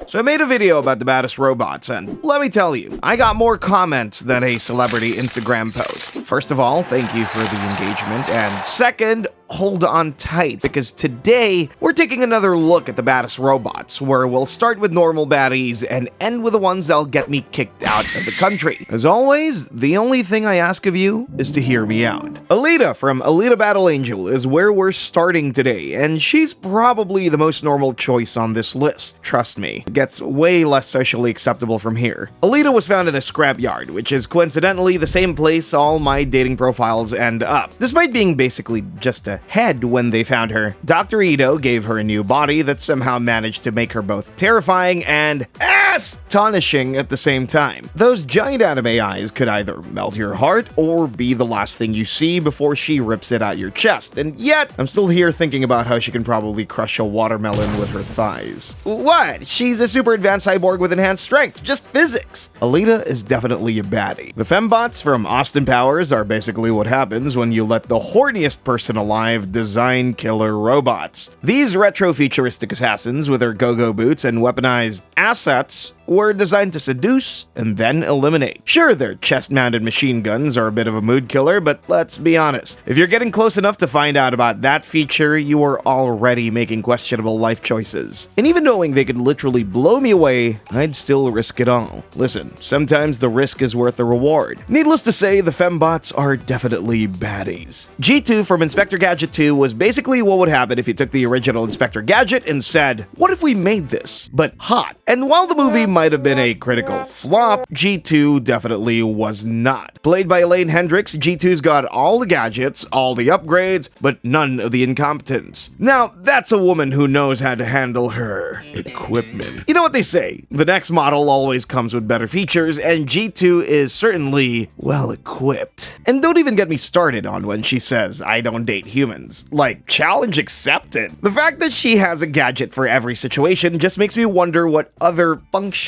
So I made a video about the Baddest Robots, and let me tell you, I got more comments than a celebrity Instagram post. First of all, thank you for the engagement, and second, hold on tight, because today we're taking another look at the Baddest Robots, where we'll start with normal baddies and end with the ones that'll get me kicked out of the country. As always, the only thing I ask of you is to hear me out. Alita from Alita Battle Angel is where we're starting today, and she's probably the most normal choice on this list. Trust me, it gets way less socially acceptable from here. Alita was found in a scrapyard, which is coincidentally the same place all my dating profiles end up, despite being basically just a head when they found her. Dr. Ito gave her a new body that somehow managed to make her both terrifying and astonishing at the same time. Those giant anime eyes could either melt your heart or be the last thing you see before she rips it out your chest, and yet I'm still here thinking about how she can probably crush a watermelon with her thighs. What? She's a super advanced cyborg with enhanced strength, just physics. Alita is definitely a baddie. The Fembots from Austin Powers are basically what happens when you let the horniest person alive design killer robots. These retro-futuristic assassins with their go-go boots and weaponized assets were designed to seduce and then eliminate. Sure, their chest-mounted machine guns are a bit of a mood killer, but let's be honest. If you're getting close enough to find out about that feature, you are already making questionable life choices. And even knowing they could literally blow me away, I'd still risk it all. Listen, sometimes the risk is worth the reward. Needless to say, the Fembots are definitely baddies. G2 from Inspector Gadget 2 was basically what would happen if you took the original Inspector Gadget and said, what if we made this, but hot? And while the movie might have been a critical flop, G2 definitely was not. Played by Elaine Hendricks, G2's got all the gadgets, all the upgrades, but none of the incompetence. Now, that's a woman who knows how to handle her equipment. You know what they say, the next model always comes with better features, and G2 is certainly well equipped. And don't even get me started on when she says, I don't date humans. Like, challenge accepted. The fact that she has a gadget for every situation just makes me wonder what other functions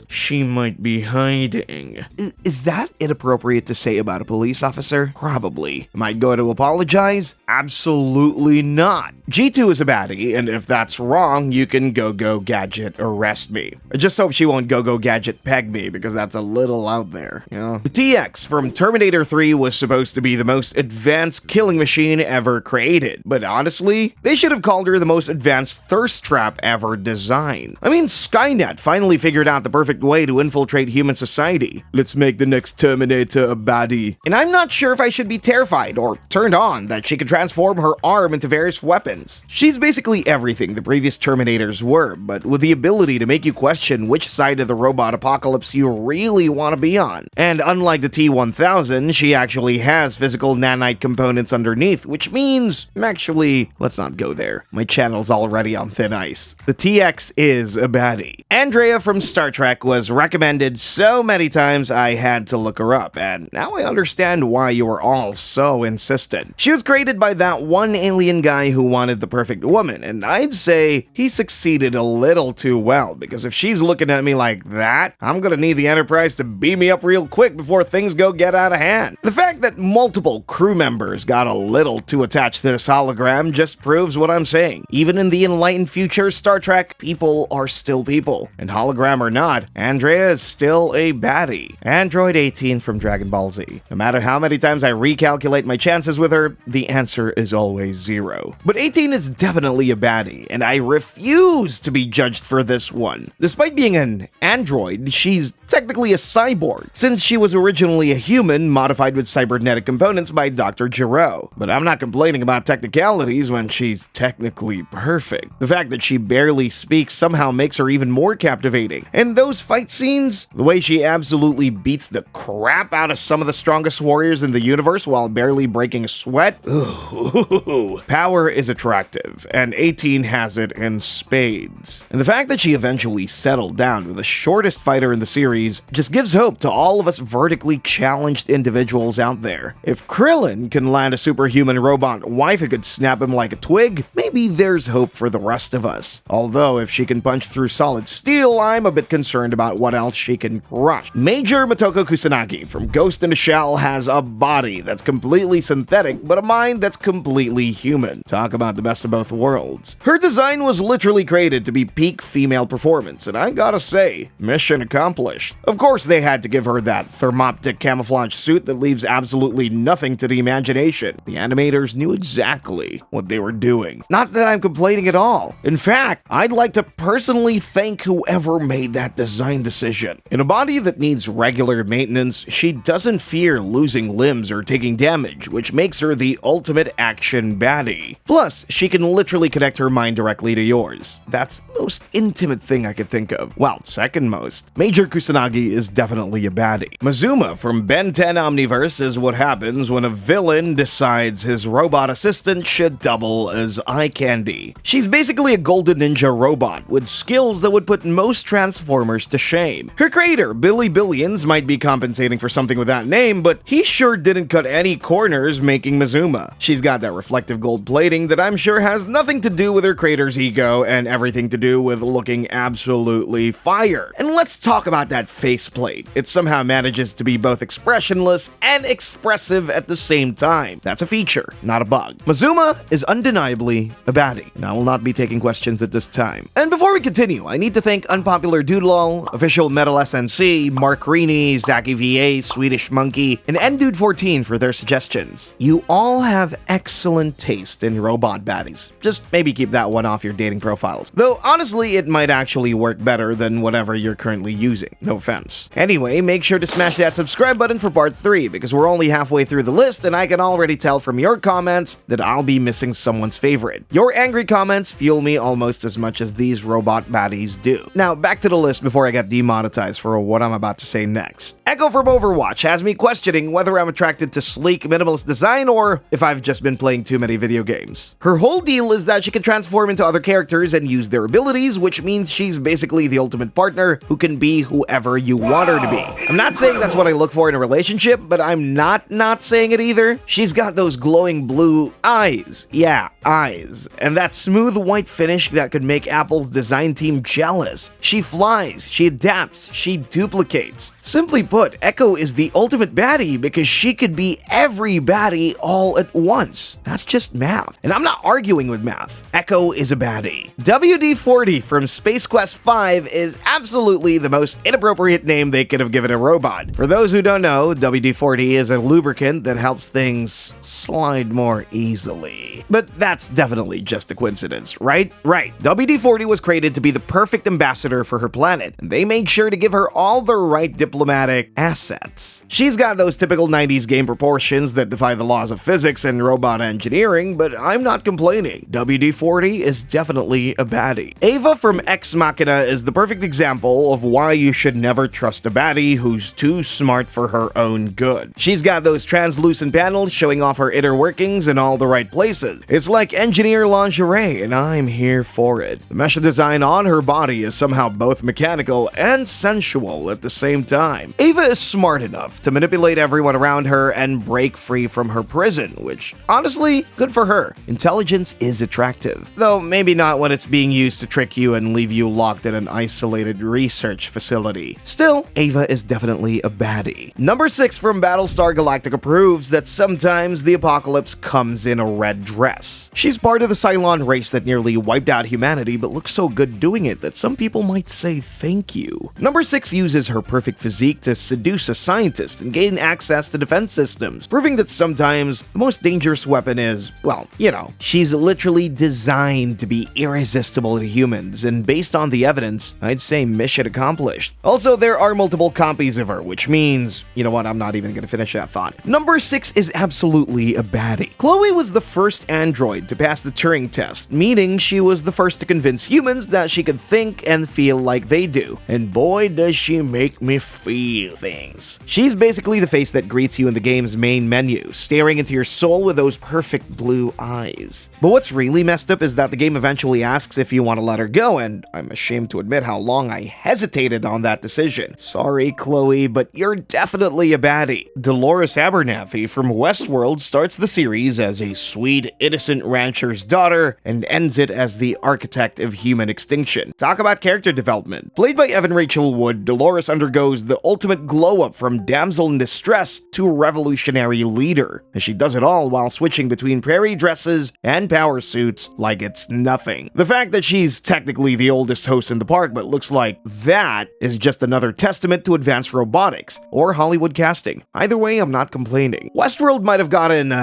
she might be hiding. Is that inappropriate to say about a police officer? Probably. Am I going to apologize? Absolutely not. G2 is a baddie, and if that's wrong, you can go gadget arrest me. I just hope she won't go gadget peg me, because that's a little out there, you know? The TX from Terminator 3 was supposed to be the most advanced killing machine ever created, but honestly, they should have called her the most advanced thirst trap ever designed. I mean, Skynet finally figured out the perfect way to infiltrate human society. Let's make the next Terminator a baddie. And I'm not sure if I should be terrified or turned on that she could transform her arm into various weapons. She's basically everything the previous Terminators were, but with the ability to make you question which side of the robot apocalypse you really want to be on. And unlike the T-1000, she actually has physical nanite components underneath, which means, actually, let's not go there. My channel's already on thin ice. The TX is a baddie. Andrea from Star Trek was recommended so many times I had to look her up, and now I understand why you were all so insistent. She was created by that one alien guy who wanted the perfect woman, and I'd say he succeeded a little too well, because if she's looking at me like that, I'm gonna need the Enterprise to beam me up real quick before things get out of hand. The fact that multiple crew members got a little too attached to this hologram just proves what I'm saying. Even in the enlightened future Star Trek, people are still people, and hologram or not, Andrea is still a baddie. Android 18 from Dragon Ball Z. No matter how many times I recalculate my chances with her, the answer is always 0. But 18 is definitely a baddie, and I refuse to be judged for this one. Despite being an android, she's technically a cyborg, since she was originally a human modified with cybernetic components by Dr. Giro. But I'm not complaining about technicalities when she's technically perfect. The fact that she barely speaks somehow makes her even more captivating. And those fight scenes, the way she absolutely beats the crap out of some of the strongest warriors in the universe while barely breaking a sweat, ooh. Power is attractive, and 18 has it in spades. And the fact that she eventually settled down with the shortest fighter in the series series just gives hope to all of us vertically challenged individuals out there. If Krillin can land a superhuman robot wife who could snap him like a twig, maybe there's hope for the rest of us. Although if she can punch through solid steel, I'm a bit concerned about what else she can crush. Major Motoko Kusanagi from Ghost in a Shell has a body that's completely synthetic, but a mind that's completely human. Talk about the best of both worlds. Her design was literally created to be peak female performance, and I gotta say, mission accomplished. Of course they had to give her that thermoptic camouflage suit that leaves absolutely nothing to the imagination. The animators knew exactly what they were doing. Not that I'm complaining at all. In fact, I'd like to personally thank whoever made that design decision. In a body that needs regular maintenance, she doesn't fear losing limbs or taking damage, which makes her the ultimate action baddie. Plus, she can literally connect her mind directly to yours. That's the most intimate thing I could think of. Well, second most. Major Kusanagi is definitely a baddie. Mazuma from Ben 10 Omniverse is what happens when a villain decides his robot assistant should double as eye candy. She's basically a golden ninja robot with skills that would put most Transformers to shame. Her creator, Billy Billions, might be compensating for something with that name, but he sure didn't cut any corners making Mazuma. She's got that reflective gold plating that I'm sure has nothing to do with her creator's ego and everything to do with looking absolutely fire. And let's talk about that faceplate. It somehow manages to be both expressionless and expressive at the same time. That's a feature, not a bug. Mazuma is undeniably a baddie, and I will not be taking questions at this time. And before we continue, I need to thank Unpopular Doodlol, Official Metal SNC, Mark Reaney, Zaki VA, Swedish Monkey, and NDude14 for their suggestions. You all have excellent taste in robot baddies. Just maybe keep that one off your dating profiles. Though honestly, it might actually work better than whatever you're currently using. No offense. Anyway, make sure to smash that subscribe button for part 3 because we're only halfway through the list and I can already tell from your comments that I'll be missing someone's favorite. Your angry comments fuel me almost as much as these robot baddies do. Now, back to the list before I get demonetized for what I'm about to say next. Echo from Overwatch has me questioning whether I'm attracted to sleek, minimalist design or if I've just been playing too many video games. Her whole deal is that she can transform into other characters and use their abilities, which means she's basically the ultimate partner who can be whoever you want her to be. I'm not saying that's what I look for in a relationship, but I'm not saying it either. She's got those glowing blue eyes. Yeah, eyes. And that smooth white finish that could make Apple's design team jealous. She flies, she adapts, she duplicates. Simply put, Echo is the ultimate baddie because she could be every baddie all at once. That's just math. And I'm not arguing with math. Echo is a baddie. WD-40 from Space Quest 5 is absolutely the most inappropriate name they could have given a robot. For those who don't know, WD-40 is a lubricant that helps things slide more easily. But that's definitely just a coincidence, right? Right. WD-40 was created to be the perfect ambassador for her planet, and they made sure to give her all the right diplomatic assets. She's got those typical 90s game proportions that defy the laws of physics and robot engineering, but I'm not complaining. WD-40 is definitely a baddie. Ava from Ex Machina is the perfect example of why you should never trust a baddie who's too smart for her own good. She's got those translucent panels showing off her inner workings in all the right places. It's like engineer lingerie, and I'm here for it. The mesh design on her body is somehow both mechanical and sensual at the same time. Ava is smart enough to manipulate everyone around her and break free from her prison, which, honestly, good for her. Intelligence is attractive, though maybe not when it's being used to trick you and leave you locked in an isolated research facility. Still, Ava is definitely a baddie. Number 6 from Battlestar Galactica proves that sometimes the apocalypse comes in a red dress. She's part of the Cylon race that nearly wiped out humanity but looks so good doing it that some people might say thank you. Number 6 uses her perfect physique to seduce a scientist and gain access to defense systems, proving that sometimes the most dangerous weapon is, well, you know, she's literally designed to be irresistible to humans, and based on the evidence, I'd say mission accomplished. Also, there are multiple copies of her, which means, you know what, I'm not even gonna finish that thought. Number 6 is absolutely a baddie. Chloe was the first android to pass the Turing test, meaning she was the first to convince humans that she could think and feel like they do. And boy, does she make me feel things. She's basically the face that greets you in the game's main menu, staring into your soul with those perfect blue eyes. But what's really messed up is that the game eventually asks if you want to let her go, and I'm ashamed to admit how long I hesitated on that decision decision. Sorry, Chloe, but you're definitely a baddie. Dolores Abernathy from Westworld starts the series as a sweet, innocent rancher's daughter and ends it as the architect of human extinction. Talk about character development. Played by Evan Rachel Wood, Dolores undergoes the ultimate glow-up from damsel in distress to revolutionary leader, and she does it all while switching between prairie dresses and power suits like it's nothing. The fact that she's technically the oldest host in the park but looks like that is just another testament to advanced robotics or Hollywood casting. Either way, I'm not complaining. Westworld might have gotten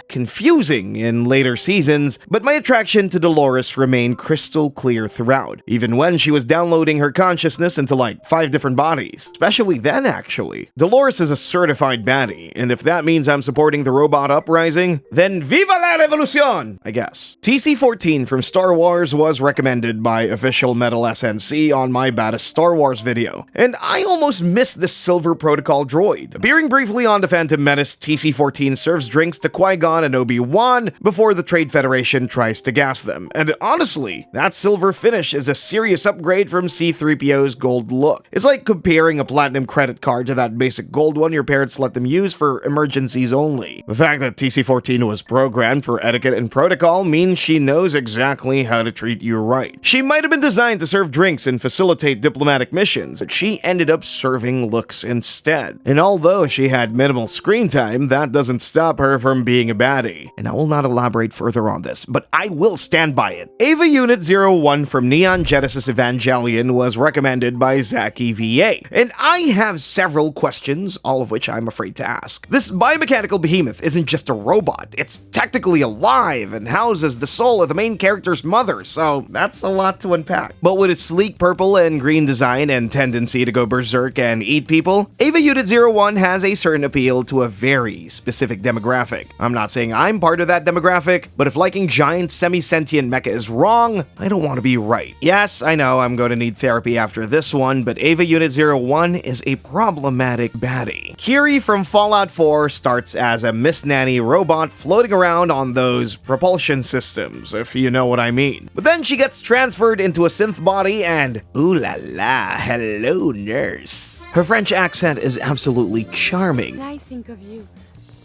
confusing in later seasons, but my attraction to Dolores remained crystal clear throughout, even when she was downloading her consciousness into like 5 different bodies. Especially then, actually. Dolores is a certified baddie, and if that means I'm supporting the robot uprising, then viva la revolucion, I guess. TC-14 from Star Wars was recommended by Official Metal SNC on my Baddest Star Wars video, and I almost missed this Silver Protocol droid. Appearing briefly on The Phantom Menace, TC-14 serves drinks to Qui-Gon and Obi-Wan before the Trade Federation tries to gas them, and honestly, that silver finish is a serious upgrade from C-3PO's gold look. It's like comparing a platinum credit card to that basic gold one your parents let them use for emergencies only. The fact that TC-14 was programmed for etiquette and protocol means she knows exactly how to treat you right. She might have been designed to serve drinks and facilitate diplomatic missions, but she ended up serving looks instead. And although she had minimal screen time, that doesn't stop her from being a baddie. And I will not elaborate further on this, but I will stand by it. Ava Unit 01 from Neon Genesis Evangelion was recommended by Zach EVA, and I have several questions, all of which I'm afraid to ask. This biomechanical behemoth isn't just a robot, it's technically alive and houses the soul of the main character's mother, so that's a lot to unpack. But with its sleek purple and green design and tendency to go berserk and eat people, Ava Unit 01 has a certain appeal to a very specific demographic. I'm not saying I'm part of that demographic, but if liking giant semi-sentient mecha is wrong, I don't want to be right. Yes, I know I'm going to need therapy after this one, but Ava Unit 01 is a problematic baddie. Curie from Fallout 4 starts as a Miss Nanny robot floating around on those propulsion systems, if you know what I mean. But then she gets transferred into a synth body and ooh la la, hello nurse. Her French accent is absolutely charming. When I think of you,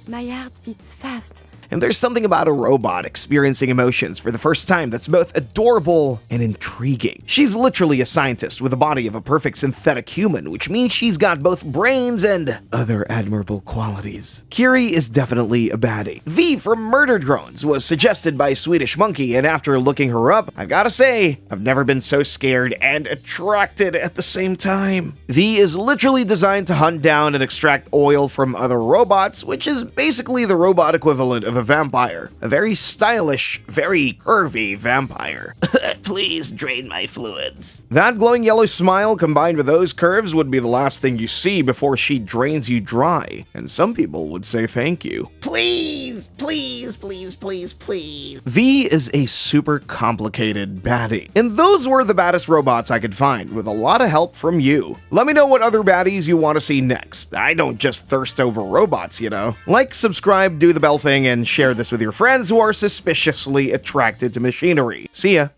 my heart beats fast. And there's something about a robot experiencing emotions for the first time that's both adorable and intriguing. She's literally a scientist with the body of a perfect synthetic human, which means she's got both brains and other admirable qualities. Curie is definitely a baddie. V from Murder Drones was suggested by Swedish Monkey, and after looking her up, I've gotta say, I've never been so scared and attracted at the same time. V is literally designed to hunt down and extract oil from other robots, which is basically the robot equivalent of a vampire. A very stylish, very curvy vampire. Please drain my fluids. That glowing yellow smile combined with those curves would be the last thing you see before she drains you dry. And some people would say thank you. Please, please, please, please, please. V is a super complicated baddie. And those were the baddest robots I could find, with a lot of help from you. Let me know what other baddies you want to see next. I don't just thirst over robots, you know. Like, subscribe, do the bell thing, and share this with your friends who are suspiciously attracted to machinery. See ya.